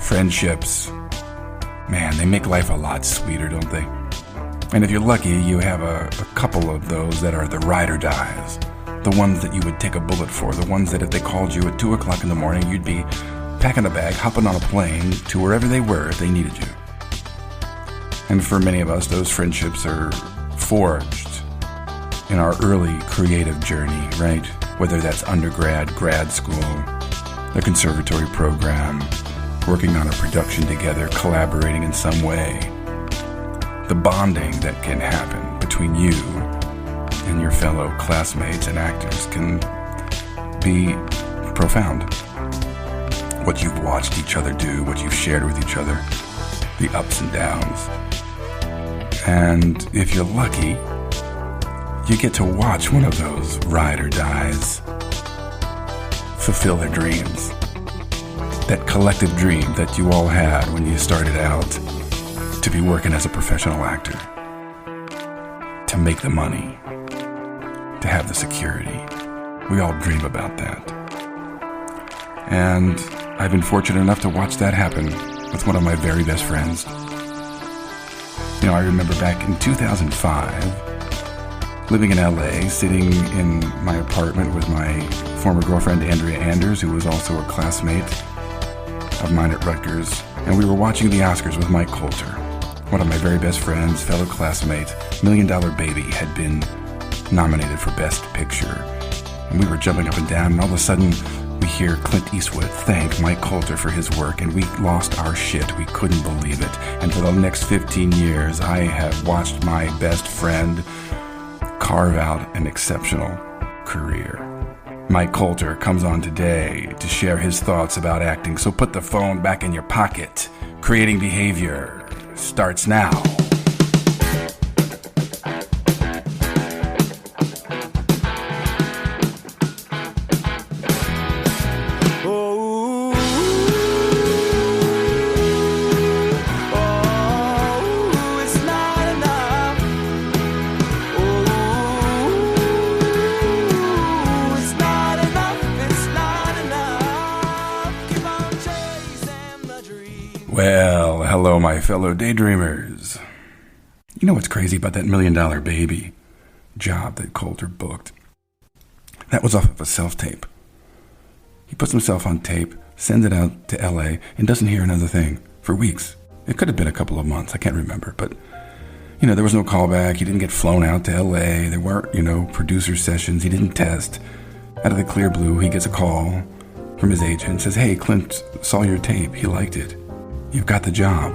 Friendships, man, they make life a lot sweeter, don't they? And if you're lucky, you have a couple of those that are the ride or dies. The ones that you would take a bullet for. The ones that if they called you at 2 o'clock in the morning, you'd be packing a bag, hopping on a plane to wherever they were if they needed you. And for many of us, those friendships are forged in our early creative journey, right? Whether that's undergrad, grad school, the conservatory program, working on a production together, collaborating in some way. The bonding that can happen between you and your fellow classmates and actors can be profound. What you've watched each other do, what you've shared with each other, the ups and downs. And if you're lucky, you get to watch one of those ride or dies fulfill their dreams. That collective dream that you all had when you started out to be working as a professional actor, to make the money, to have the security. We all dream about that. And I've been fortunate enough to watch that happen with one of my very best friends. You know, I remember back in 2005, living in LA, sitting in my apartment with my former girlfriend, Andrea Anders, who was also a classmate of mine at Rutgers, and we were watching the Oscars with Mike Colter, one of my very best friends, fellow classmate. $1 Million Baby had been nominated for Best Picture, and we were jumping up and down, and all of a sudden we hear Clint Eastwood thank Mike Colter for his work, and we lost our shit. We couldn't believe it. And for the next 15 years, I have watched my best friend carve out an exceptional career. Mike Colter comes on today to share his thoughts about acting, so put the phone back in your pocket. Creating Behavior starts now. Well, hello, my fellow daydreamers. You know what's crazy about that $1 Million Baby job that Colter booked? That was off of a self-tape. He puts himself on tape, sends it out to LA, and doesn't hear another thing for weeks. It could have been a couple of months, I can't remember, but, you know, there was no callback. He didn't get flown out to LA. There weren't, producer sessions. He didn't test. Out of the clear blue, he gets a call from his agent and says, "Hey, Clint saw your tape. He liked it. You've got the job."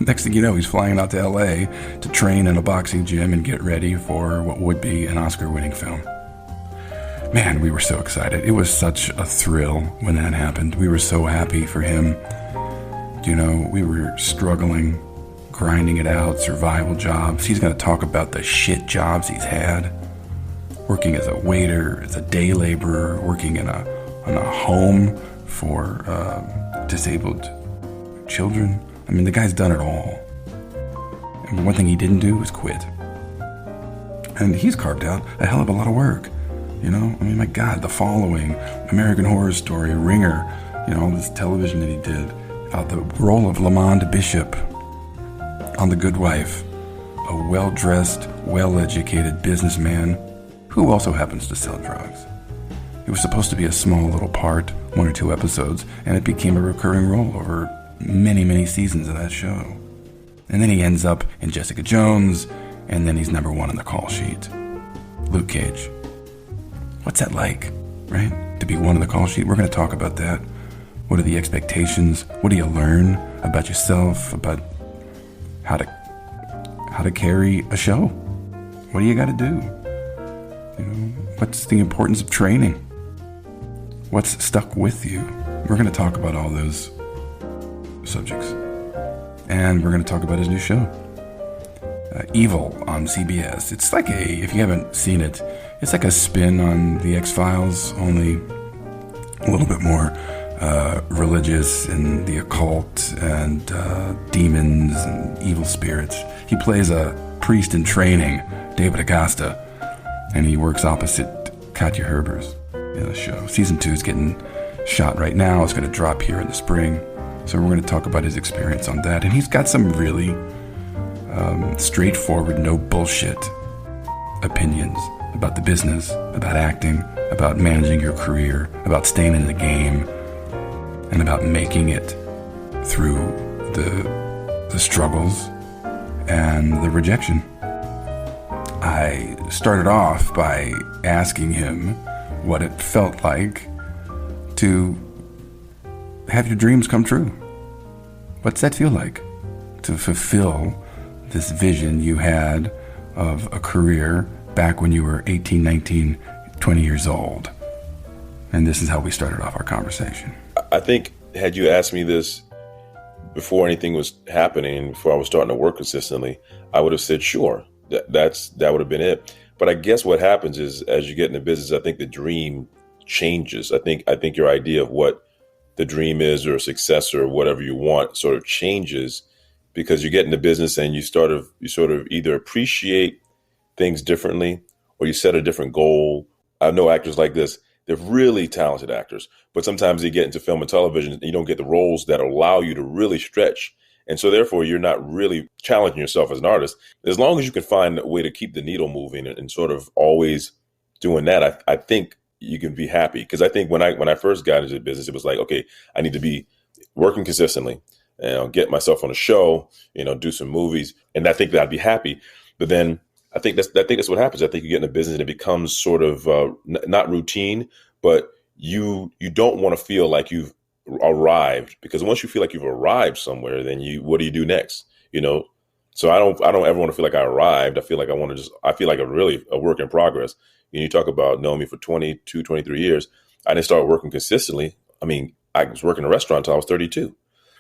Next thing you know, he's flying out to LA to train in a boxing gym and get ready for what would be an Oscar-winning film. Man, we were so excited. It was such a thrill when that happened. We were so happy for him. You know, we were struggling, grinding it out, survival jobs. He's going to talk about the shit jobs he's had. Working as a waiter, as a day laborer, working in a home for disabled children. I mean, the guy's done it all. And the one thing he didn't do was quit. And he's carved out a hell of a lot of work. You know, I mean, my God, The Following, American Horror Story, Ringer, all this television that he did. The role of Lamond Bishop on The Good Wife, a well-dressed, well-educated businessman who also happens to sell drugs. It was supposed to be a small little part, 1 or 2 episodes, and it became a recurring role over many, many seasons of that show. And then he ends up in Jessica Jones, and then he's number 1 on the call sheet. Luke Cage. What's that like, right? To be 1 on the call sheet? We're going to talk about that. What are the expectations? What do you learn about yourself, about how to carry a show? What do you got to do? What's the importance of training? What's stuck with you? We're going to talk about all those subjects. And we're going to talk about his new show, Evil on CBS. It's like if you haven't seen it, it's like a spin on The X-Files, only a little bit more religious and the occult and demons and evil spirits. He plays a priest in training, David Acosta, and he works opposite Katja Herbers in the show. Season 2 is getting shot right now. It's going to drop here in the spring. So we're going to talk about his experience on that. And he's got some really straightforward, no bullshit opinions about the business, about acting, about managing your career, about staying in the game, and about making it through the struggles and the rejection. I started off by asking him what it felt like to have your dreams come true. What's that feel like? To fulfill this vision you had of a career back when you were 18, 19, 20 years old. And this is how we started off our conversation. I think had you asked me this before anything was happening, before I was starting to work consistently, I would have said, sure, that would have been it. But I guess what happens is as you get into business, I think the dream changes. I think your idea of what the dream is or success or whatever you want sort of changes because you get into business and you sort of either appreciate things differently or you set a different goal. I know actors like this. They're really talented actors, but sometimes they get into film and television and you don't get the roles that allow you to really stretch. And so therefore, you're not really challenging yourself as an artist. As long as you can find a way to keep the needle moving and sort of always doing that, I think you can be happy. Because I think when I first got into the business, it was like, okay, I need to be working consistently, get myself on a show, do some movies, and I think that I'd be happy. But then I think that's what happens. I think you get in a business and it becomes sort of not routine, but you don't want to feel like you've arrived, because once you feel like you've arrived somewhere, then what do you do next? So I don't ever want to feel like I arrived. I feel like I feel like a work in progress. You talk about knowing me for 22, 23 years. I didn't start working consistently. I mean, I was working in a restaurant until I was 32.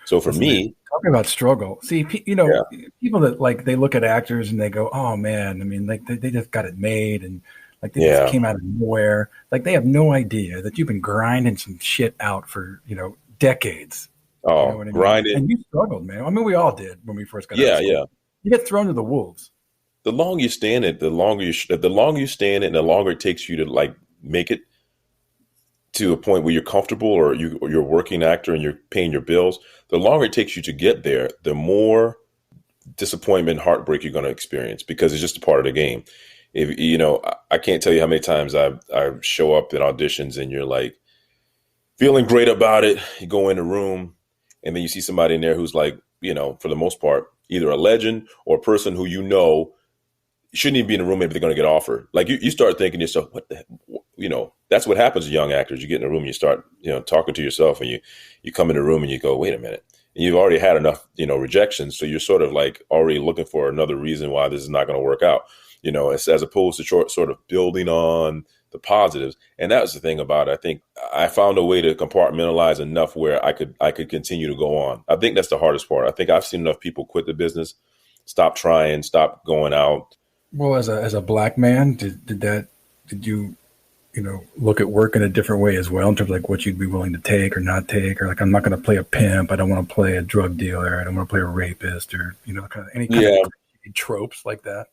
So for me, talking about struggle, see, people that they look at actors and they go, oh man, I mean, they just got it made and they just came out of nowhere. They have no idea that you've been grinding some shit out for, decades. Oh, you know what I mean? grinding. And you struggled, man. I mean, we all did when we first got out of school. Yeah. You get thrown to the wolves. The longer you stay in it, the longer you stay in it, and the longer it takes you to make it to a point where you're comfortable or you're a working actor and you're paying your bills, the longer it takes you to get there, the more disappointment, heartbreak you're going to experience, because it's just a part of the game. If I can't tell you how many times I show up in auditions and you're like feeling great about it. You go in the room and then you see somebody in there who's for the most part, either a legend or a person who shouldn't even be in the room. Maybe they're going to get offered. You start thinking to yourself, what the heck? That's what happens to young actors. You get in a room and you start, talking to yourself, and you come in the room and you go, wait a minute. And you've already had enough, rejections. So you're sort of already looking for another reason why this is not going to work out, as opposed to sort of building on the positives. And that was the thing about it. I think I found a way to compartmentalize enough where I could continue to go on. I think that's the hardest part. I think I've seen enough people quit the business, stop trying, stop going out. Well, as a black man, did you look at work in a different way as well, in terms of what you'd be willing to take or not take, or I'm not going to play a pimp, I don't want to play a drug dealer, I don't want to play a rapist, or any kind of tropes like that?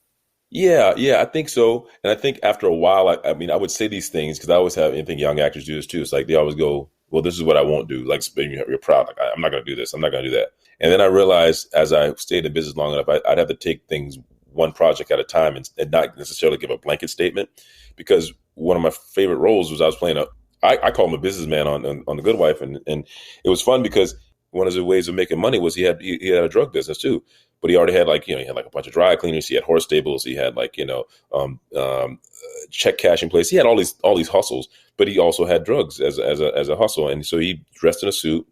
Yeah, I think so. And I think after a while, I would say these things because I think young actors do this too. It's they always go, well, this is what I won't do. You're proud. I'm not going to do this. I'm not going to do that. And then I realized as I stayed in business long enough, I'd have to take things one project at a time and not necessarily give a blanket statement, because one of my favorite roles was I was playing I call him a businessman on The Good Wife. And it was fun because one of the ways of making money was he had a drug business too, but he already had he had a bunch of dry cleaners. He had horse stables. He had check cashing place. He had all these hustles, but he also had drugs as a hustle. And so he dressed in a suit,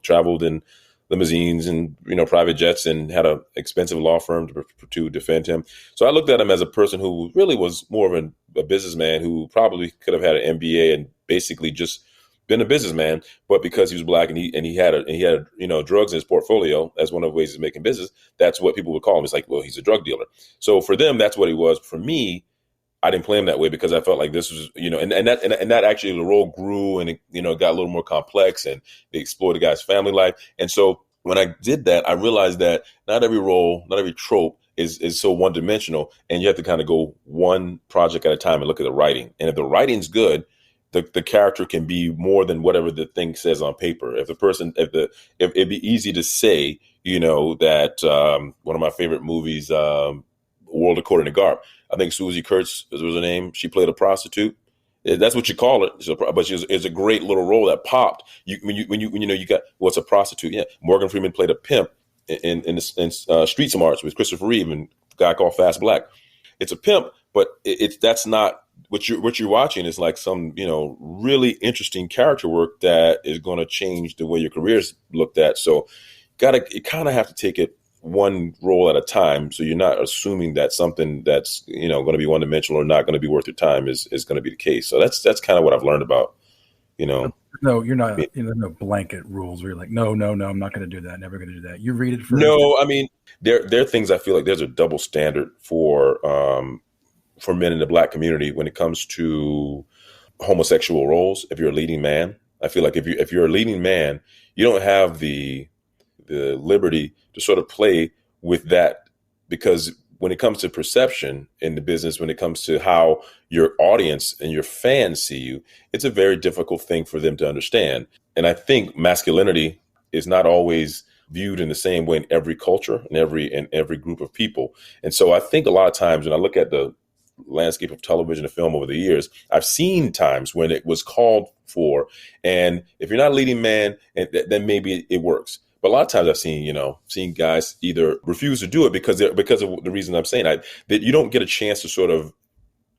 traveled in limousines and private jets, and had an expensive law firm to defend him. So I looked at him as a person who really was more of a businessman who probably could have had an MBA and basically just been a businessman, but because he was black and he had drugs in his portfolio as one of the ways of making business, that's what people would call him. It's well, he's a drug dealer. So for them, that's what he was. For me, I didn't play him that way because I felt like this was, and that actually the role grew and it, got a little more complex, and they explored the guy's family life. And so when I did that, I realized that not every role, not every trope is so one dimensional, and you have to kind of go one project at a time and look at the writing. And if the writing's good, the character can be more than whatever the thing says on paper. If the person, if it'd be easy to say, that one of my favorite movies, World According to Garp. I think Susie Kurtz was her name. She played a prostitute. That's what you call it. But it's a great little role that popped. You got what's a prostitute? Yeah, Morgan Freeman played a pimp in Street Smarts with Christopher Reeve and a guy called Fast Black. It's a pimp, but that's not what you're watching is like some really interesting character work that is going to change the way your career is looked at. So you kind of have to take it one role at a time, so you're not assuming that something that's going to be one dimensional or not going to be worth your time is going to be the case. So that's kind of what I've learned about. No, you're not. No blanket rules where you're like, no, I'm not going to do that. Never going to do that. You read it first. No, I mean there are things I feel like there's a double standard for men in the Black community when it comes to homosexual roles. If you're a leading man, I feel like if you're a leading man, you don't have the liberty to sort of play with that, because when it comes to perception in the business, when it comes to how your audience and your fans see you, it's a very difficult thing for them to understand. And I think masculinity is not always viewed in the same way in every culture and every group of people. And so I think a lot of times when I look at the landscape of television and film over the years, I've seen times when it was called for, and if you're not a leading man, then maybe it works. But a lot of times I've seen guys either refuse to do it because of the reason I'm saying that you don't get a chance to sort of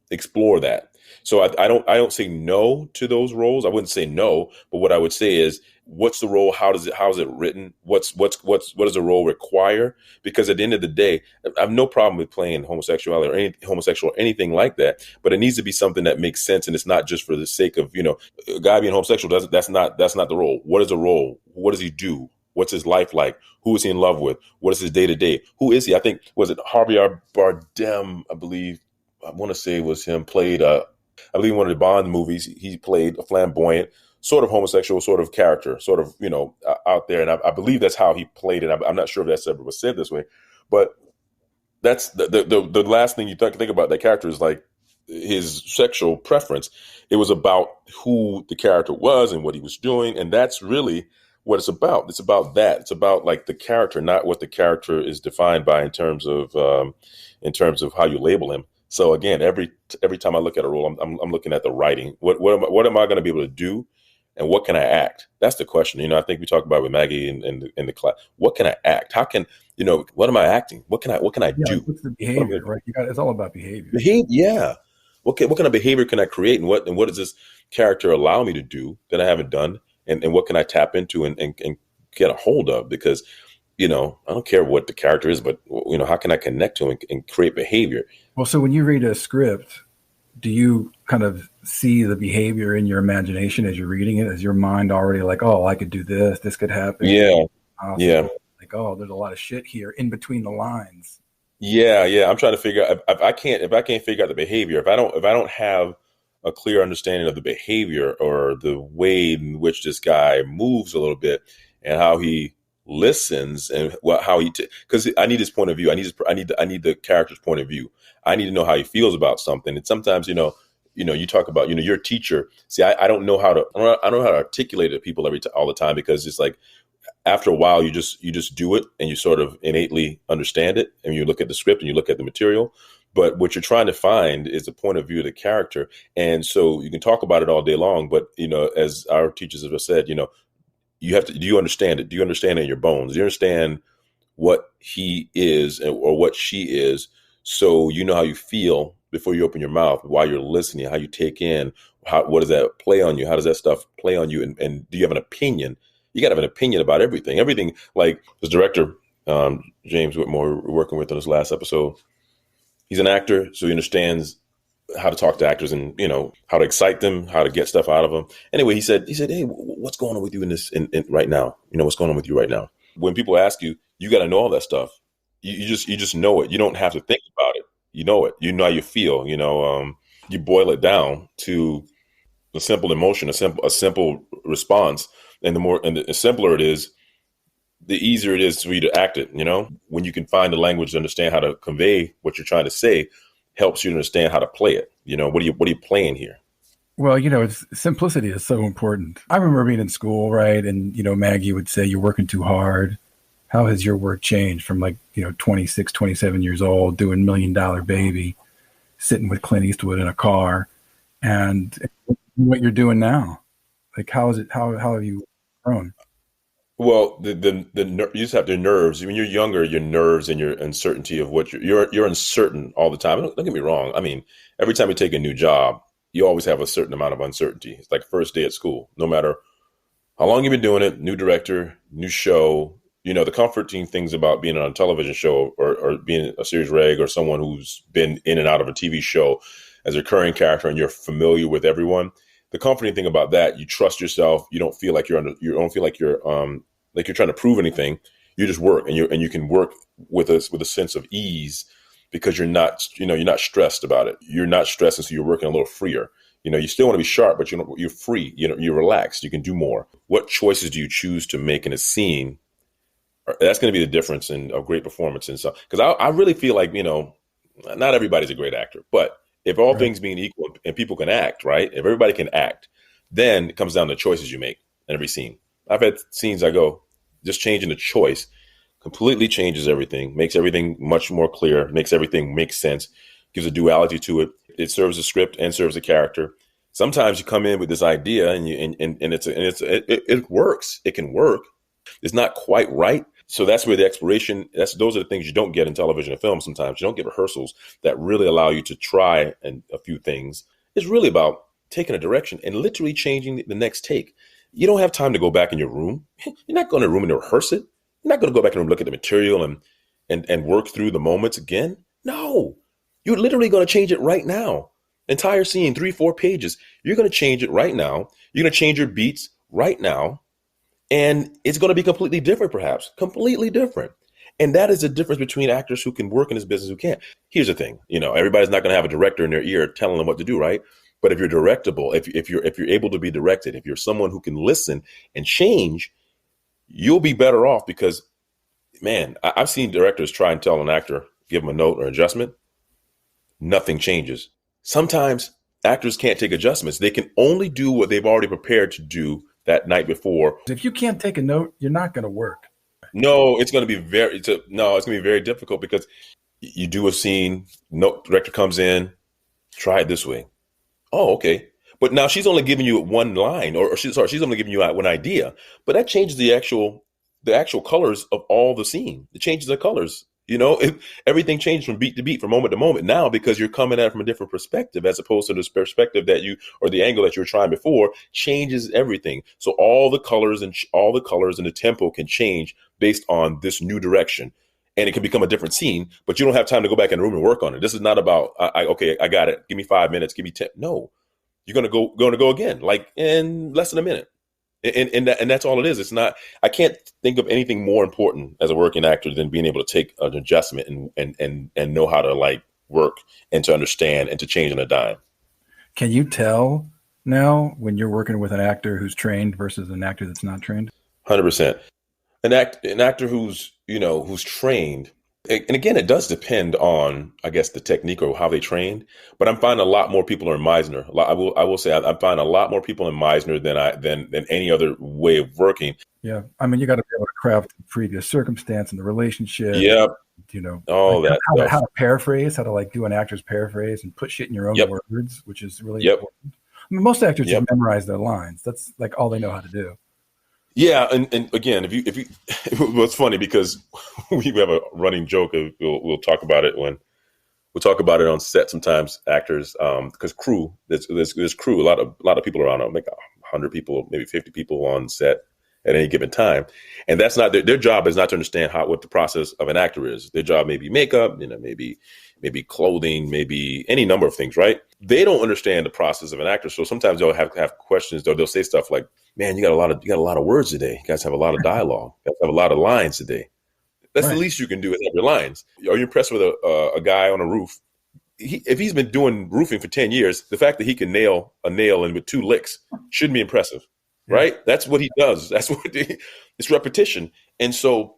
explore that. So I don't say no to those roles. I wouldn't say no, but what I would say is, what's the role? How is it written? What does the role require? Because at the end of the day, I have no problem with playing homosexuality or any homosexual or anything like that, but it needs to be something that makes sense, and it's not just for the sake of a guy being homosexual. That's not the role. What is the role? What does he do? What's his life like? Who is he in love with? What is his day to day? Who is he? I think, was it Javier Bardem? I want to say it was him, played, I believe in one of the Bond movies, he played a flamboyant, sort of homosexual sort of character, sort of, out there. And I believe that's how he played it. I'm not sure if that's ever was said this way, but that's the last thing you think about that character is like his sexual preference. It was about who the character was and what he was doing. And that's really what it's about. It's about that. It's about like the character, not what the character is defined by in terms of how you label him. So again, every time I look at a role, I'm looking at the writing. What am I going to be able to do, and what can I act? That's the question. I think we talked about with Maggie in the class. What can I act? How can what am I acting? What can I do? What's the behavior, right? It's all about behavior. Yeah. What kind of behavior can I create, and what does this character allow me to do that I haven't done, and what can I tap into and get a hold of? Because I don't care what the character is, but how can I connect to him and create behavior? Well, so when you read a script, do you kind of see the behavior in your imagination as you're reading it? Is your mind already like, oh, I could do this, this could happen? Yeah. Yeah. Like, oh, there's a lot of shit here in between the lines. Yeah. I'm trying to figure out if I can't figure out the behavior, if I don't have a clear understanding of the behavior or the way in which this guy moves a little bit and how he listens and how he because I need his point of view. I need the character's point of view. I need to know how he feels about something. And sometimes you talk about you're a teacher. See, I don't know how to articulate it to people all the time, because it's like after a while you just do it and you sort of innately understand it, and you look at the script and you look at the material. But what you're trying to find is the point of view of the character. And so you can talk about it all day long, but as our teachers have said, you have to, do you understand it? Do you understand it in your bones? Do you understand what he is or what she is? So you know how you feel before you open your mouth, while you're listening, how you take in, what does that play on you? How does that stuff play on you? And do you have an opinion? You got to have an opinion about everything. Everything, like this director, James Whitmore, we're working with in this last episode. He's an actor, so he understands how to talk to actors and how to excite them, how to get stuff out of them. Anyway, he said, hey, what's going on with you in right now? What's going on with you right now? When people ask you, you got to know all that stuff. You just know it. You don't have to think about it. You know it. You know how you feel. You boil it down to a simple emotion, a simple response, and the simpler it is, the easier it is for you to act it. When you can find the language to understand how to convey what you're trying to say, helps you to understand how to play it. What are you playing here? Well, it's simplicity is so important. I remember being in school, right? And, Maggie would say, you're working too hard. How has your work changed from, like, 26, 27 years old, doing $1 Million Baby, sitting with Clint Eastwood in a car, and what you're doing now? Like, how is it? How have you grown? Well, you just have the nerves. When you're younger, your nerves and your uncertainty of what you're uncertain all the time. Don't get me wrong. I mean, every time you take a new job, you always have a certain amount of uncertainty. It's like first day at school. No matter how long you've been doing it, new director, new show. The comforting things about being on a television show or being a series reg or someone who's been in and out of a TV show as a recurring character and you're familiar with everyone. The comforting thing about that, you trust yourself. You don't feel like you don't feel like you're trying to prove anything. You just work and you can work with a sense of ease because you're not stressed about it. You're not stressed, and so you're working a little freer. You still want to be sharp, but you're free. You're relaxed. You can do more. What choices do you choose to make in a scene? That's going to be the difference in a great performance. And so, because I really feel like, not everybody's a great actor, but if all Right. things being equal and people can act, right? If everybody can act, then it comes down to choices you make in every scene. I've had scenes I go, just changing the choice completely changes everything, makes everything much more clear, makes everything make sense, gives a duality to it. It serves a script and serves a character. Sometimes you come in with this idea and it works. It can work. It's not quite right. So that's where the exploration, those are the things you don't get in television and film sometimes. You don't get rehearsals that really allow you to try a few things. It's really about taking a direction and literally changing the next take. You don't have time to go back in your room. You're not going to room and rehearse it. You're not going to go back and look at the material and work through the moments again. No, you're literally going to change it right now. Entire scene, 3, 4 pages. You're going to change it right now. You're going to change your beats right now. And it's going to be completely different, perhaps completely different. And that is the difference between actors who can work in this business who can't. Here's the thing, everybody's not going to have a director in their ear telling them what to do, right? But if you're directable, if you're able to be directed, if you're someone who can listen and change, you'll be better off because, man, I've seen directors try and tell an actor, give them a note or adjustment, nothing changes. Sometimes actors can't take adjustments. They can only do what they've already prepared to do that night before. If you can't take a note, you're not going to work. No, it's going to be it's going to be very difficult because you do a scene, no director comes in, try it this way. Oh, okay. But now she's only giving you one line she's only giving you one idea, but that changes the actual colors of all the scene. It changes the colors. Everything changes from beat to beat, from moment to moment now because you're coming at it from a different perspective as opposed to this perspective or the angle that you were trying before changes everything. So all the colors and the tempo can change based on this new direction. And it can become a different scene, but you don't have time to go back in the room and work on it. This is not about, okay, I got it. Give me 5 minutes. Give me 10. No, you're going to go again, like in less than a minute. And that's all it is. It's not. I can't think of anything more important as a working actor than being able to take an adjustment and know how to like work and to understand and to change on a dime. Can you tell now when you're working with an actor who's trained versus an actor that's not trained? 100%. An actor who's trained. And again, it does depend on, I guess, the technique or how they trained. But I'm finding a lot more people are in Meisner. I will say I'm finding a lot more people in Meisner than any other way of working. Yeah. I mean, you got to be able to craft the previous circumstance and the relationship, Yep, like all that how stuff. to paraphrase, how to like do an actor's paraphrase and put shit in your own Yep, words, which is really yep, important. I mean, most actors just yep. memorize their lines. That's like all they know how to do. Yeah, and again, if you, well, it's funny because we have a running joke. We'll talk about it we'll talk about it on set sometimes. Actors, because crew, there's crew. A lot of people around, like 100 people, maybe 50 people on set at any given time, and that's not their job is not to understand what the process of an actor is. Their job may be makeup, maybe clothing, maybe any number of things, right? They don't understand the process of an actor, so sometimes they'll have questions. They'll say stuff like, "Man, you got a lot of words today. You guys have a lot of dialogue. You guys have a lot of lines today." That's the Right. least you can do is have your lines. Are you impressed with a guy on a roof? If he's been doing roofing for 10 years, the fact that he can nail a nail in with 2 licks shouldn't be impressive, Yeah. right? That's what he does. It's repetition. And so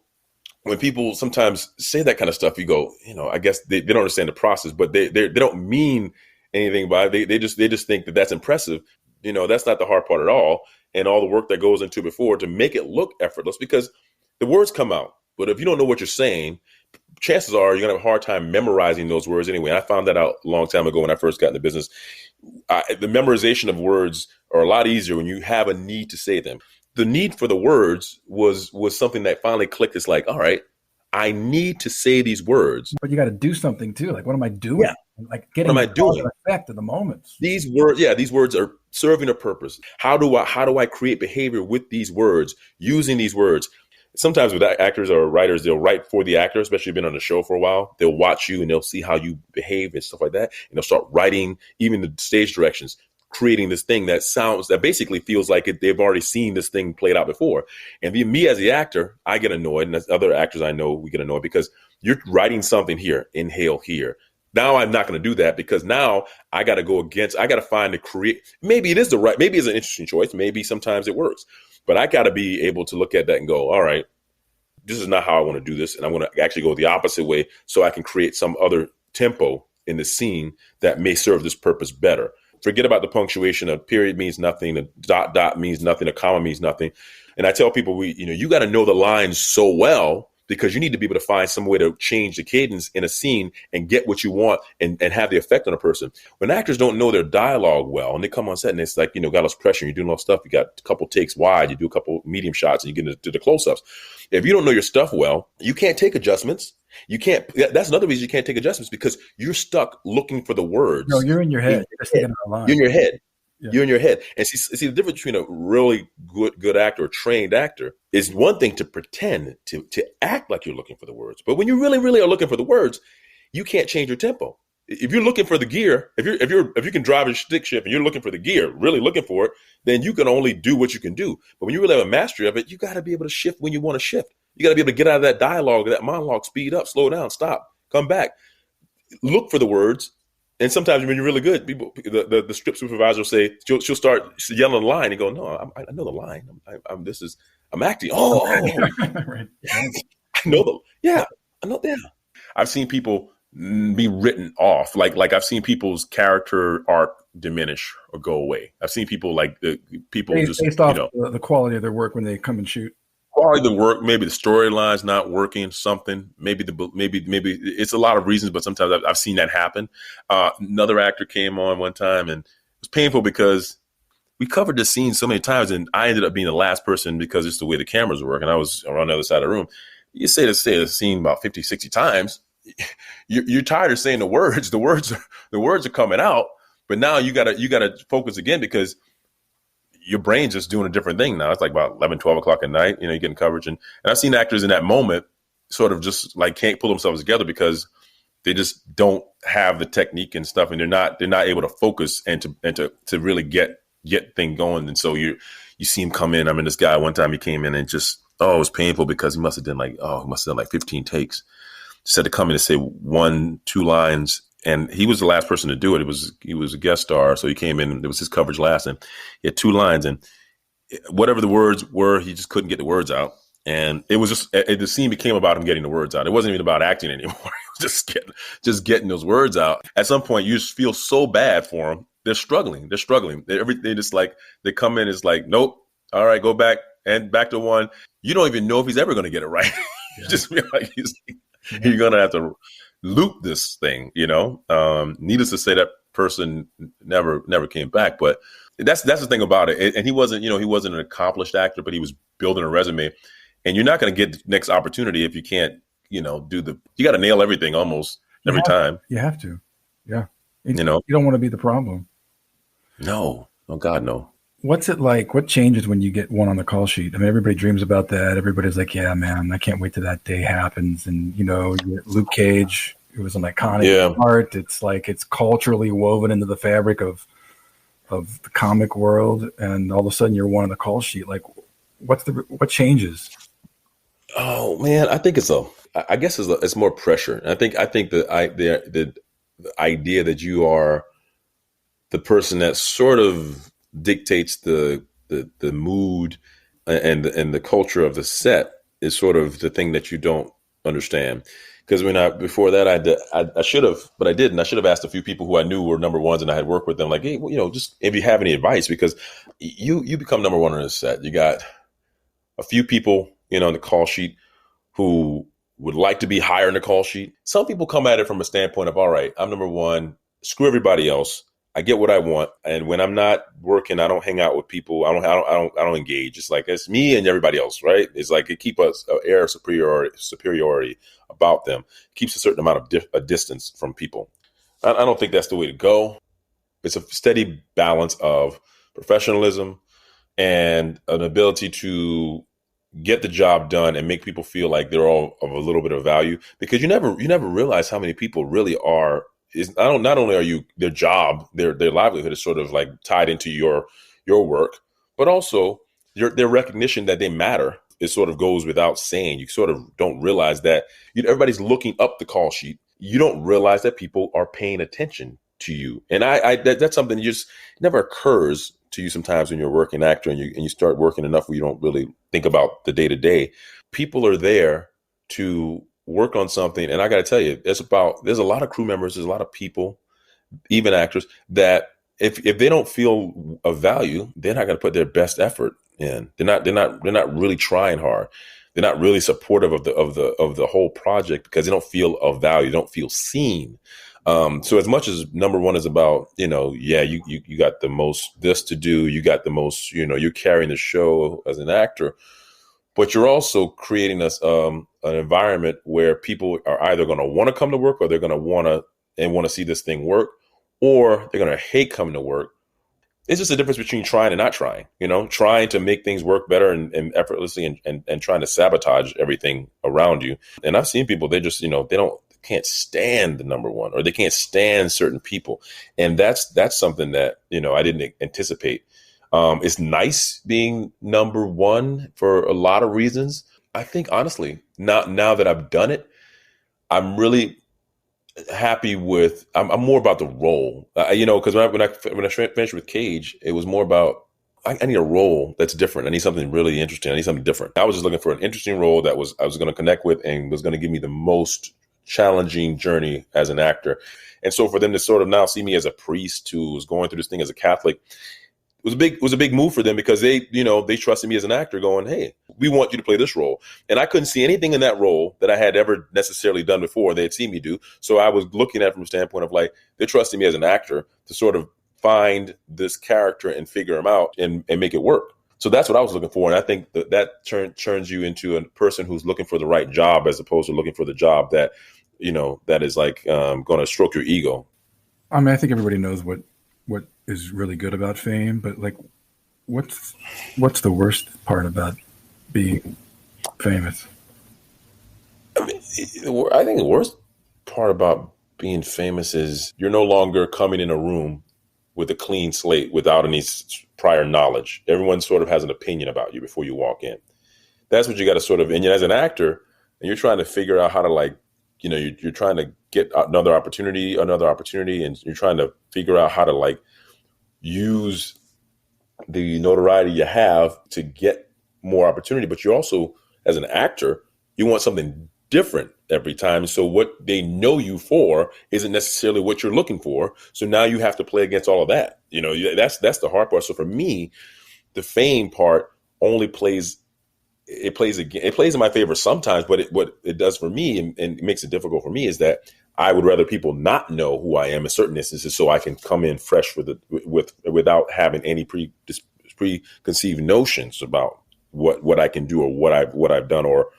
when people sometimes say that kind of stuff, you go, I guess they don't understand the process, but they don't mean anything by it. They just think that that's impressive. That's not the hard part at all. And all the work that goes into before to make it look effortless, because the words come out. But if you don't know what you're saying, chances are you're gonna have a hard time memorizing those words anyway. And I found that out a long time ago when I first got into business. The memorization of words are a lot easier when you have a need to say them. The need for the words was something that finally clicked. It's like, all right, I need to say these words. But you got to do something too. Like, what am I doing? Yeah. Like getting what am I doing? Effect of the moments. These words are serving a purpose. How do I create behavior with these words, using these words? Sometimes with actors or writers, they'll write for the actor, especially if you've been on the show for a while. They'll watch you and they'll see how you behave and stuff like that. And they'll start writing even the stage directions, creating this thing that basically feels like they've already seen this thing played out before. And me as the actor, I get annoyed. And as other actors I know, we get annoyed because you're writing something here, inhale here. Now I'm not going to do that because now I got to find maybe it's an interesting choice. Maybe sometimes it works. But I got to be able to look at that and go, all right, this is not how I want to do this. And I'm going to actually go the opposite way so I can create some other tempo in the scene that may serve this purpose better. Forget about the punctuation. A period means nothing. A dot means nothing. A comma means nothing. And I tell people, you got to know the lines so well because you need to be able to find some way to change the cadence in a scene and get what you want and have the effect on a person. When actors don't know their dialogue well and they come on set and it's like, got less pressure, you're doing all stuff, you got a couple takes wide, you do a couple medium shots and you get into the close-ups. If you don't know your stuff well, you can't take adjustments. That's another reason you can't take adjustments because you're stuck looking for the words. No, you're in your head. You're in your head. Yeah. You're in your head. And see the difference between a really good actor or trained actor is one thing to pretend to act like you're looking for the words. But when you really, really are looking for the words, you can't change your tempo. If you're looking for the gear, if you can drive a stick shift and you're looking for the gear, really looking for it, then you can only do what you can do. But when you really have a mastery of it, you got to be able to shift when you want to shift. You got to be able to get out of that dialogue, that monologue, speed up, slow down, stop, come back, look for the words. And sometimes when you're really good, people, the script supervisor will say, she'll start yelling the line and go, no, I know the line. I'm acting. Oh, right. I know yeah. I've seen people be written off. Like I've seen people's character arc diminish or go away. I've seen people based off the quality of their work when they come and shoot. Quality of the work, maybe the storyline's not working, something, maybe it's a lot of reasons, but sometimes I've seen that happen. Another actor came on one time and it was painful because we covered this scene so many times and I ended up being the last person because it's the way the cameras work and I was around the other side of the room. You say the scene about 50, 60 times, you're tired of saying the words. The words are coming out, but now you gotta focus again because your brain's just doing a different thing now. It's like about 11, 12 o'clock at night, you're getting coverage. And I've seen actors in that moment sort of just like can't pull themselves together because they just don't have the technique and stuff. And they're not able to focus and to really get thing going. And so you see him come in. I mean, this guy, one time he came in and just, it was painful because he must have done like 15 takes. Just had to come in and say 1-2 lines. And he was the last person to do it. He was a guest star. So he came in and it was his coverage last and he had 2 lines and whatever the words were, he just couldn't get the words out. And it was the scene became about him getting the words out. It wasn't even about acting anymore. It was just getting those words out. At some point you just feel so bad for them. They're struggling. They just like, they come in, it's like, nope. All right, go back and back to 1. You don't even know if he's ever going to get it right. You just feel like you're going to have to loop this thing, needless to say that person never came back, but that's the thing about it. And he wasn't an accomplished actor, but he was building a resume and you're not going to get the next opportunity if you can't, you got to nail everything almost every time. You have to. Yeah. You don't want to be the problem. No, God, no. What's it like? What changes when you get one on the call sheet? I mean, everybody dreams about that. Everybody's like, yeah, man, I can't wait till that day happens. And, Luke Cage, it was an iconic part. It's like it's culturally woven into the fabric of the comic world. And all of a sudden you're one on the call sheet. Like, what changes? Oh, man, I think I guess it's more pressure. I think the idea that you are the person that sort of dictates the mood and the culture of the set is sort of the thing that you don't understand. Because before that, I should have, but I didn't. I should have asked a few people who I knew were number ones, and I had worked with them. Like, hey, well, just if you have any advice, because you become number one on the set. You got a few people, on the call sheet who would like to be higher in the call sheet. Some people come at it from a standpoint of, all right, I'm number one, screw everybody else. I get what I want, and when I'm not working, I don't hang out with people. I don't engage. It's like it's me and everybody else, right? It's like it keeps an air of superiority about them. It keeps a certain amount of a distance from people. I don't think that's the way to go. It's a steady balance of professionalism and an ability to get the job done and make people feel like they're all of a little bit of value, because you never realize how many people really are. Not only are you their job, their livelihood is sort of like tied into your work, but also their recognition that they matter. It sort of goes without saying. You sort of don't realize that everybody's looking up the call sheet. You don't realize that people are paying attention to you, and that's something that just never occurs to you sometimes when you're a working actor and you start working enough where you don't really think about the day to day. People are there to work on something, and I got to tell you, there's a lot of crew members, there's a lot of people, even actors, that if they don't feel of value, they're not going to put their best effort in. They're not really trying hard. They're not really supportive of the whole project because they don't feel of value. They don't feel seen. So as much as number one is about, you got the most this to do, you got the most, you're carrying the show as an actor, but you're also creating an environment where people are either going to want to come to work, or they're going to want to see this thing work, or they're going to hate coming to work. It's just a difference between trying and not trying, trying to make things work better and effortlessly and trying to sabotage everything around you. And I've seen people, they just, can't stand the number one, or they can't stand certain people. And that's something that, I didn't anticipate. It's nice being number one for a lot of reasons. I think, honestly, now that I've done it, I'm really happy with, I'm more about the role, because when I finished with Cage, it was more about, I need a role that's different. I need something really interesting. I need something different. I was just looking for an interesting role that I was going to connect with and was going to give me the most challenging journey as an actor. And so for them to sort of now see me as a priest who was going through this thing as a Catholic, it was a big move for them, because they trusted me as an actor, going, hey, we want you to play this role. And I couldn't see anything in that role that I had ever necessarily done before they had seen me do. So I was looking at it from a standpoint of like, they're trusting me as an actor to sort of find this character and figure him out and make it work. So that's what I was looking for. And I think that turns you into a person who's looking for the right job, as opposed to looking for the job that, that is like going to stroke your ego. I mean, I think everybody knows what is really good about fame, but like, what's the worst part about being famous? I think the worst part about being famous is you're no longer coming in a room with a clean slate without any prior knowledge. Everyone sort of has an opinion about you before you walk in. That's what you got to sort of, and as an actor, and you're trying to figure out how to, like, you're trying to get another opportunity, and you're trying to figure out how to, like, use the notoriety you have to get more opportunity. But you also, as an actor, you want something different every time. So what they know you for isn't necessarily what you're looking for. So now you have to play against all of that. That's the hard part. So for me, the fame part only plays in my favor sometimes, but what it does for me and it makes it difficult for me is that I would rather people not know who I am in certain instances, so I can come in fresh without having any preconceived notions about what I can do, or what I've done, or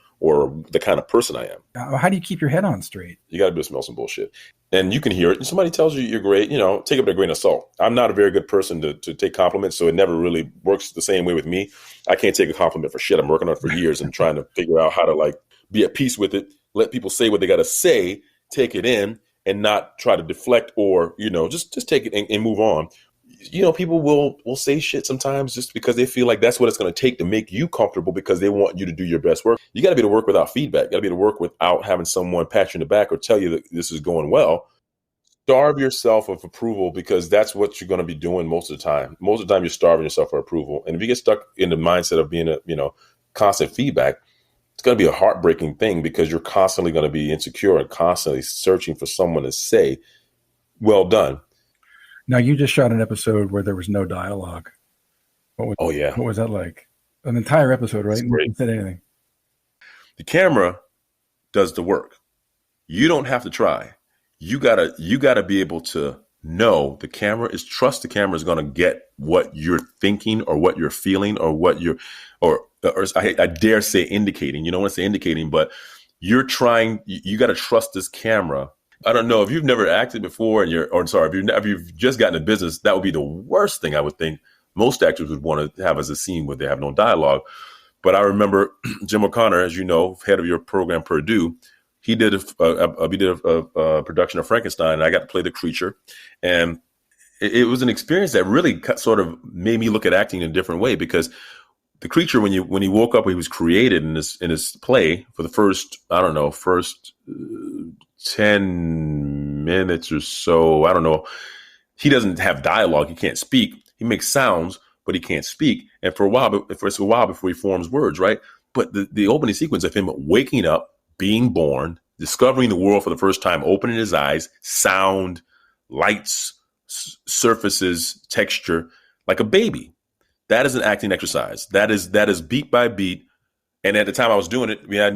the kind of person I am. How do you keep your head on straight? You got to be able to smell some bullshit. And you can hear it. And somebody tells you you're great, take it with a grain of salt. I'm not a very good person to take compliments, so it never really works the same way with me. I can't take a compliment for shit. I'm working on it for years and trying to figure out how to, like, be at peace with it, let people say what they got to say, take it in, and not try to deflect or, just take it and move on. People will say shit sometimes just because they feel like that's what it's going to take to make you comfortable, because they want you to do your best work. You got to be able to work without feedback. You got to be able to work without having someone pat you in the back or tell you that this is going well. Starve yourself of approval, because that's what you're going to be doing most of the time. Most of the time, you're starving yourself for approval. And if you get stuck in the mindset of being constant feedback, it's going to be a heartbreaking thing because you're constantly going to be insecure and constantly searching for someone to say, well done. Now, you just shot an episode where there was no dialogue. Oh, yeah. What was that like? An entire episode, right? Great. Said anything. The camera does the work. You don't have to try. You gotta be able to know the camera is trust the camera is going to get what you're thinking or what you're feeling or what you're or I dare say indicating. You don't want to say indicating, but you're trying. You got to trust this camera. I don't know if you've never acted before and if you've just gotten a business, that would be the worst thing I would think most actors would want to have as a scene where they have no dialogue. But I remember Jim O'Connor, as you know, head of your program, Purdue. He did a production of Frankenstein, and I got to play the creature. And it was an experience that really sort of made me look at acting in a different way, because the creature, when he woke up, he was created in his play for the first 10 minutes or so. I don't know. He doesn't have dialogue. He can't speak. He makes sounds, but he can't speak. And for a while before he forms words, right? But the opening sequence of him waking up, being born, discovering the world for the first time, opening his eyes, sound, lights, surfaces, texture, like a baby. That is an acting exercise. That is beat by beat. And at the time I was doing it, I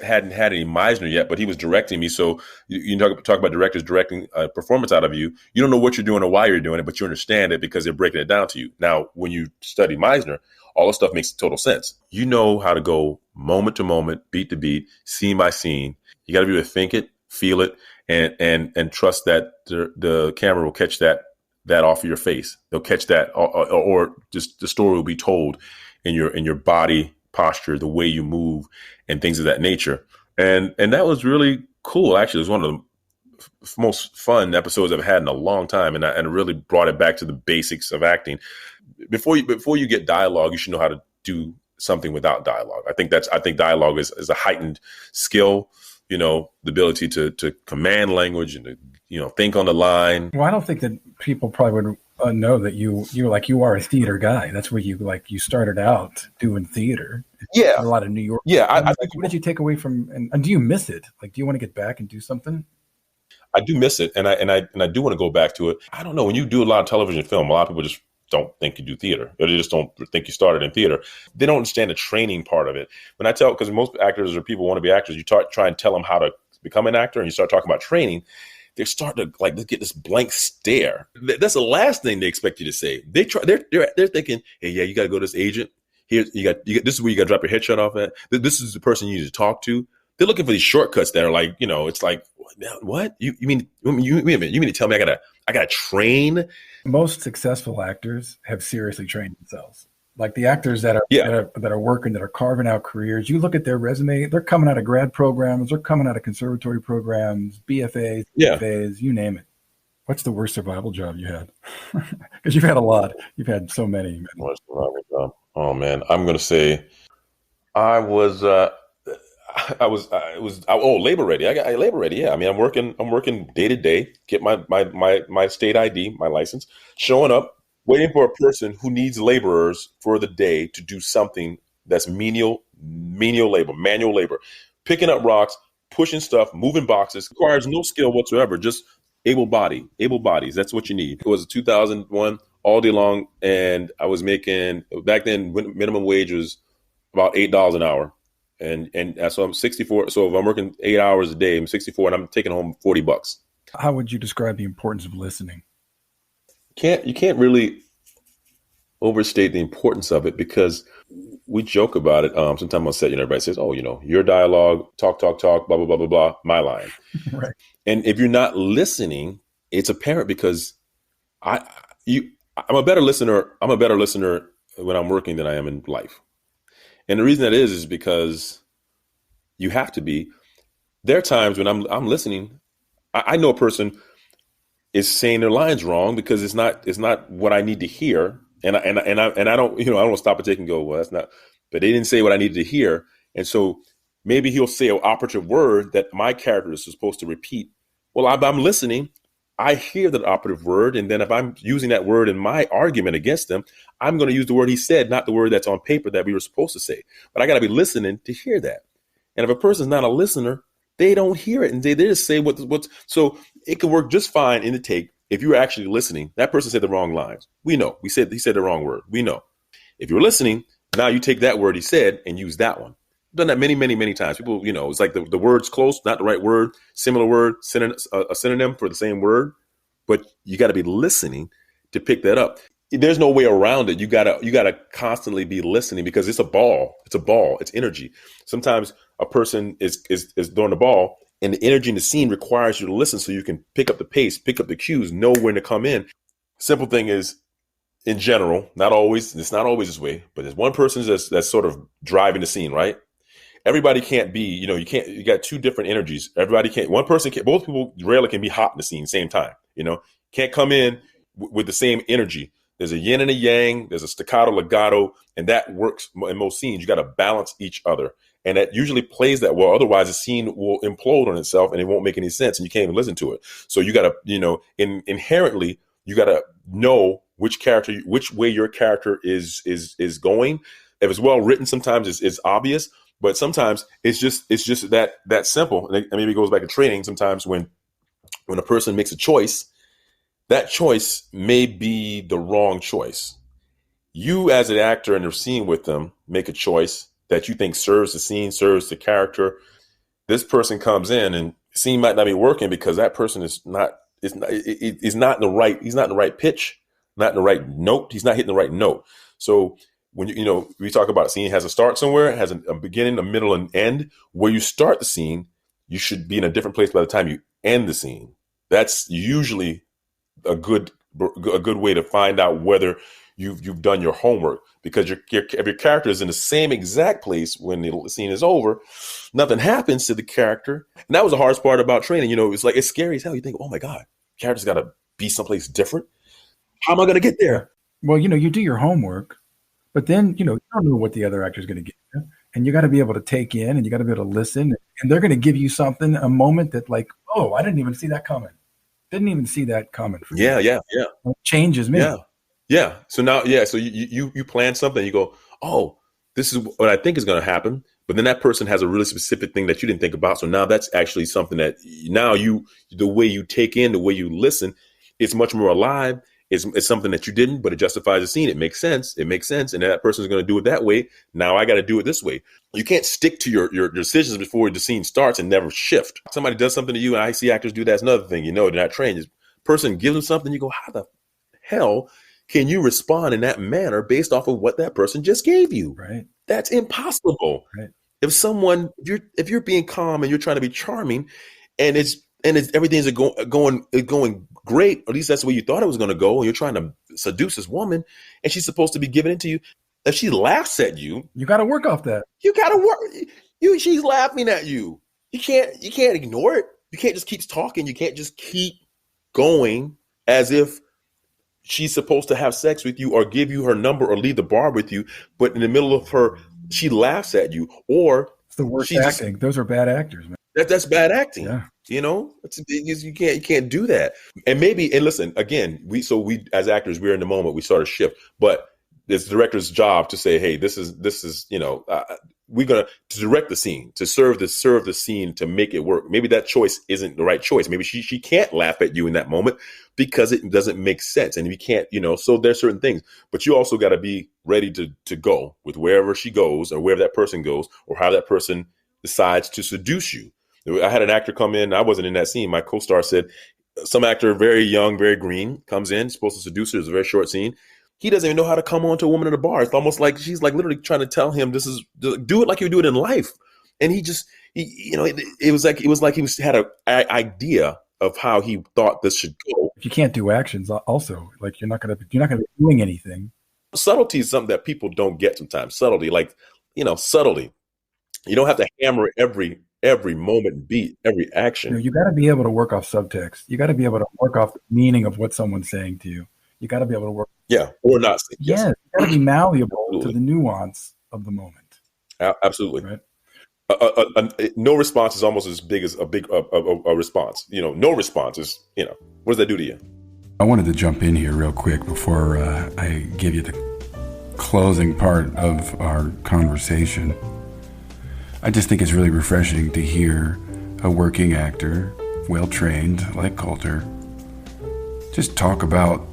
hadn't had any Meisner yet, but he was directing me. So you talk about directors directing a performance out of you. You don't know what you're doing or why you're doing it, but you understand it because they're breaking it down to you. Now, when you study Meisner, all this stuff makes total sense. You know how to go moment to moment, beat to beat, scene by scene. You got to be able to think it, feel it, and trust that the camera will catch that off of your face. They'll catch that, or just the story will be told in your body posture, the way you move, and things of that nature. And that was really cool. Actually, it was one of the most fun episodes I've had in a long time, and it really brought it back to the basics of acting. Before you get dialogue, you should know how to do something without dialogue. I think dialogue is a heightened skill. You know, the ability to command language and to think on the line. Well, I don't think that people probably would know that you are a theater guy. That's where you started out doing theater. Yeah, a lot of New York. Yeah, I think. What did you take away from? And do you miss it? Like, do you want to get back and do something? I do miss it, and I do want to go back to it. I don't know. When you do a lot of television film, a lot of people just don't think you do theater, or they just don't think you started in theater. They don't understand the training part of it. When I tell, because most actors or people want to be actors, you try and tell them how to become an actor, and you start talking about training, they start to get this blank stare. That's the last thing they expect you to say. They're thinking, hey, yeah, you got to go to this agent. Here, you got this is where you got to drop your headshot off at. This is the person you need to talk to. They're looking for these shortcuts that are like, it's like, what? You mean to tell me I gotta train? Most successful actors have seriously trained themselves. Like the actors that are working, that are carving out careers. You look at their resume; they're coming out of grad programs, they're coming out of conservatory programs, BFAs, BFAs, you name it. What's the worst survival job you had? Because you've had a lot. You've had so many. Worst survival job. Oh man, I'm gonna say I was labor ready. I labor ready. Yeah. I mean, I'm working day to day, get my state ID, my license, showing up, waiting for a person who needs laborers for the day to do something that's menial labor, manual labor, picking up rocks, pushing stuff, moving boxes, requires no skill whatsoever, just able bodies. That's what you need. It was 2001 all day long. And I was making, back then, minimum wage was about $8 an hour. And so I'm 64. So if I'm working 8 hours a day, I'm 64 and I'm taking home $40. How would you describe the importance of listening? You can't really overstate the importance of it, because we joke about it. Sometimes on set, everybody says, "Oh, your dialogue, talk, blah blah blah blah blah, my line." Right. And if you're not listening, it's apparent, because I'm a better listener. I'm a better listener when I'm working than I am in life. And the reason that is because you have to be. There are times when I'm listening. I know a person is saying their lines wrong because it's not what I need to hear, and I don't I don't stop and take and go, well, that's not. But they didn't say what I needed to hear, and so maybe he'll say an operative word that my character is supposed to repeat. Well, I'm listening. I hear that operative word, and then if I'm using that word in my argument against them, I'm going to use the word he said, not the word that's on paper that we were supposed to say. But I got to be listening to hear that. And if a person's not a listener, they don't hear it, and they just say what's. So it could work just fine in the take if you were actually listening. That person said the wrong lines. We know. He said the wrong word. We know. If you're listening, now you take that word he said and use that one. I've done that many, many, many times. People, it's like the word's close, not the right word, similar word, a synonym for the same word, but you got to be listening to pick that up. There's no way around it. You gotta constantly be listening because it's a ball. It's a ball. It's energy. Sometimes a person is throwing the ball, and the energy in the scene requires you to listen so you can pick up the pace, pick up the cues, know when to come in. Simple thing is, in general, not always. It's not always this way, but there's one person that's sort of driving the scene, right? Everybody can't be. You got two different energies. Everybody can't. One person can't. Both people rarely can be hot in the scene same time. Can't come in with the same energy. There's a yin and a yang. There's a staccato, legato, and that works in most scenes. You got to balance each other, and that usually plays that well. Otherwise, the scene will implode on itself, and it won't make any sense, and you can't even listen to it. So you got to, inherently, you got to know which way your character is going. If it's well written, sometimes it's obvious, but sometimes it's just that simple. And maybe it goes back to training. Sometimes when a person makes a choice, that choice may be the wrong choice. You, as an actor in the scene with them, make a choice that you think serves the scene, serves the character. This person comes in, and the scene might not be working because that person is not in the right pitch, not in the right note. He's not hitting the right note. So when we talk about a scene has a start somewhere, it has a beginning, a middle, and end. Where you start the scene, you should be in a different place by the time you end the scene. That's usually a good way to find out whether you've done your homework, because if your character is in the same exact place when the scene is over, nothing happens to the character. And that was the hardest part about training. It's scary as hell. You think, oh my God, character's got to be someplace different. How am I going to get there? Well, you do your homework, but then, you don't know what the other actor is going to give you. And you got to be able to take in, and you got to be able to listen. And they're going to give you something, a moment that oh, I didn't even see that coming. Didn't even see that coming. Yeah. It changes me. Yeah. So now, so you plan something. You go, oh, this is what I think is going to happen. But then that person has a really specific thing that you didn't think about. So now that's actually something that now the way you take in, the way you listen, it's much more alive. It's something that you didn't, but it justifies the scene. It makes sense. And that person is going to do it that way. Now I got to do it this way. You can't stick to your decisions before the scene starts and never shift. Somebody does something to you, and I see actors do that's another thing. They're not trained. This person gives them something. You go, how the hell can you respond in that manner based off of what that person just gave you? Right. That's impossible. Right. If you're being calm and you're trying to be charming, and everything's going great, or at least that's the way you thought it was going to go, and you're trying to seduce this woman, and she's supposed to be giving it to you. If she laughs at you, you got to work off that. You got to work. She's laughing at you. You can't ignore it. You can't just keep talking. You can't just keep going as if she's supposed to have sex with you or give you her number or leave the bar with you. But in the middle of she laughs at you, or it's the worst acting. Those are bad actors, man. That's bad acting. Yeah. You can't do that. And listen, again, we as actors, we're in the moment, we sort of shift, but it's the director's job to say, hey, this is we're going to direct the scene, to serve the scene, to make it work. Maybe that choice isn't the right choice. Maybe she can't laugh at you in that moment because it doesn't make sense. And we can't, so there's certain things, but you also got to be ready to go with wherever she goes or wherever that person goes, or how that person decides to seduce you. I had an actor come in. I wasn't in that scene. My co-star said some actor, very young, very green, comes in, supposed to seduce her. It's a very short scene. He doesn't even know how to come on to a woman in a bar. It's almost like she's literally trying to tell him, do it like you do it in life. And it was like he had an idea of how he thought this should go. You can't do actions also. You're not going to be doing anything. Subtlety is something that people don't get sometimes. Subtlety. You don't have to hammer every moment, beat, every action. You got to be able to work off subtext. You got to be able to work off the meaning of what someone's saying to you. You got to be able to work. Yeah, or not. Yes, you got to be malleable to the nuance of the moment. Absolutely. Right. No response is almost as big as a response. No response is, what does that do to you? I wanted to jump in here real quick before I give you the closing part of our conversation. I just think it's really refreshing to hear a working actor, well trained like Colter, just talk about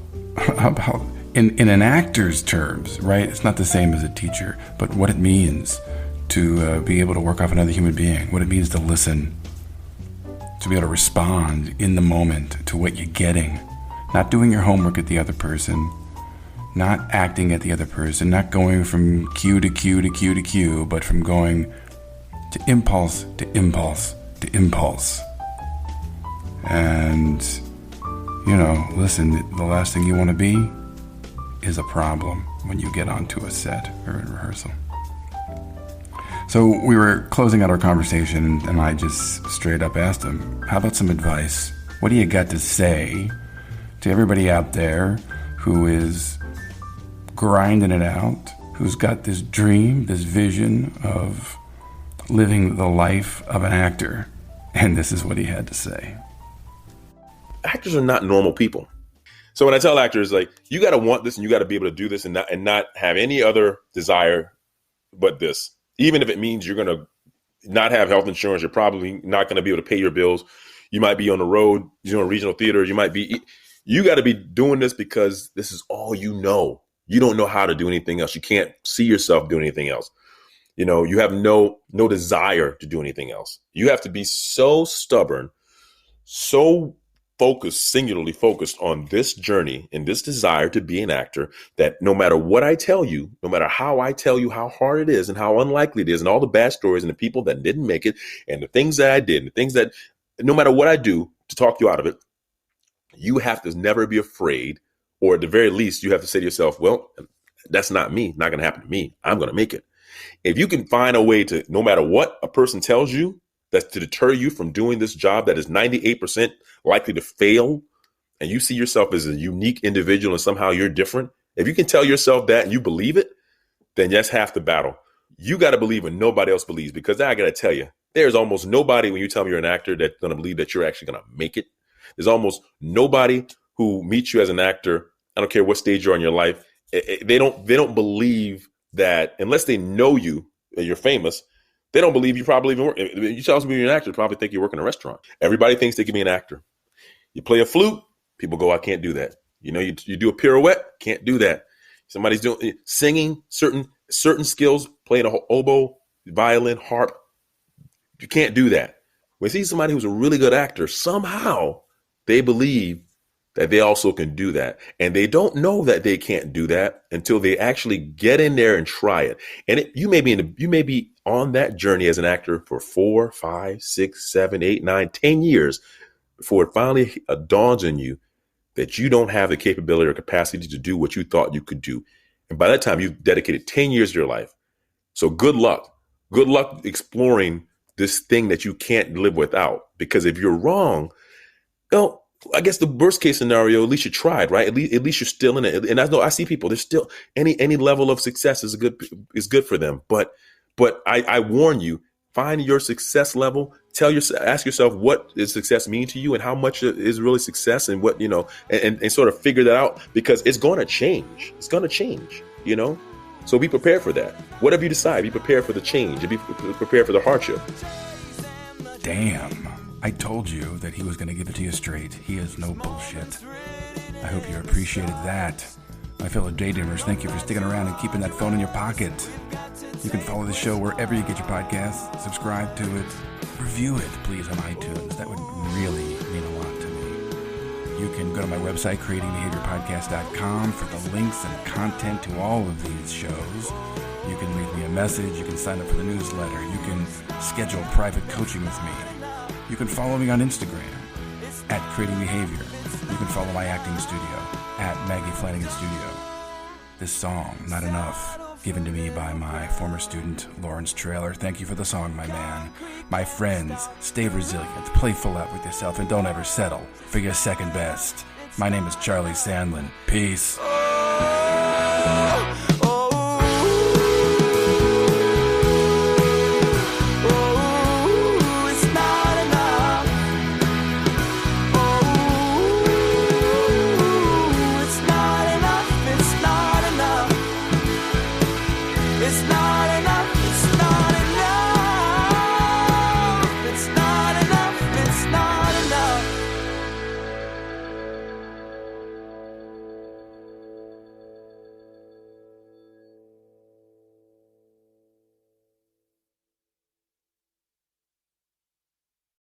in an actor's terms, right? It's not the same as a teacher, but what it means to be able to work off another human being, what it means to listen, to be able to respond in the moment to what you're getting, not doing your homework at the other person, not acting at the other person, not going from cue to cue to cue to cue, but from going to impulse to impulse to impulse. And, listen, the last thing you want to be is a problem when you get onto a set or a rehearsal. So we were closing out our conversation, and I just straight up asked him, how about some advice? What do you got to say to everybody out there who is grinding it out, who's got this dream, this vision of living the life of an actor? And this is what he had to say. Actors are not normal people. So when I tell actors, like, you got to want this and you got to be able to do this and not have any other desire but this. Even if it means you're going to not have health insurance, you're probably not going to be able to pay your bills. You might be on the road, a regional theater. You got to be doing this because this is all you know. You don't know how to do anything else. You can't see yourself doing anything else. You have no desire to do anything else. You have to be so stubborn, so focused, singularly focused on this journey and this desire to be an actor, that no matter what I tell you, no matter how I tell you how hard it is and how unlikely it is and all the bad stories and the people that didn't make it and the things that I did and the things that, no matter what I do to talk you out of it, you have to never be afraid, or at the very least, you have to say to yourself, well, that's not me, not going to happen to me. I'm going to make it. If you can find a way to, no matter what a person tells you, that's to deter you from doing this job that is 98% likely to fail, and you see yourself as a unique individual and somehow you're different, if you can tell yourself that and you believe it, then that's half the battle. You got to believe when nobody else believes, because I got to tell you, there's almost nobody, when you tell me you're an actor, that's going to believe that you're actually going to make it. There's almost nobody who meets you as an actor, I don't care what stage you're on in your life, they don't believe that, unless they know you, you're famous, they don't believe you probably even work. You tell somebody you're an actor, they probably think you work in a restaurant. Everybody thinks they can be an actor. You play a flute, people go, I can't do that. You do a pirouette, can't do that. Somebody's doing singing, certain skills, playing a oboe, violin, harp, you can't do that. When you see somebody who's a really good actor, somehow they believe that they also can do that. And they don't know that they can't do that until they actually get in there and try it. And you may be on that journey as an actor for 4, 5, 6, 7, 8, 9, 10 years before it finally dawns on you that you don't have the capability or capacity to do what you thought you could do. And by that time, you've dedicated 10 years of your life. So good luck. Good luck exploring this thing that you can't live without. Because if you're wrong, well, I guess the worst case scenario, at least you tried, right? At least you're still in it. And I see people, there's still any level of success is good for them. But I warn you, find your success level. Ask yourself, what does success mean to you, and how much is really success, and what, and sort of figure that out, because it's going to change. It's going to change, So be prepared for that. Whatever you decide, be prepared for the change and be prepared for the hardship. Damn. I told you that he was going to give it to you straight. He is no bullshit. I hope you appreciated that. My fellow daydreamers, thank you for sticking around and keeping that phone in your pocket. You can follow the show wherever you get your podcasts. Subscribe to it. Review it, please, on iTunes. That would really mean a lot to me. You can go to my website, creatingbehaviorpodcast.com, for the links and content to all of these shows. You can leave me a message. You can sign up for the newsletter. You can schedule private coaching with me. You can follow me on Instagram at Creating Behavior. You can follow my acting studio at Maggie Flanagan Studio. This song, Not Enough, given to me by my former student, Lawrence Trailer. Thank you for the song, my man. My friends, stay resilient, playful out with yourself, and don't ever settle for your second best. My name is Charlie Sandlan. Peace.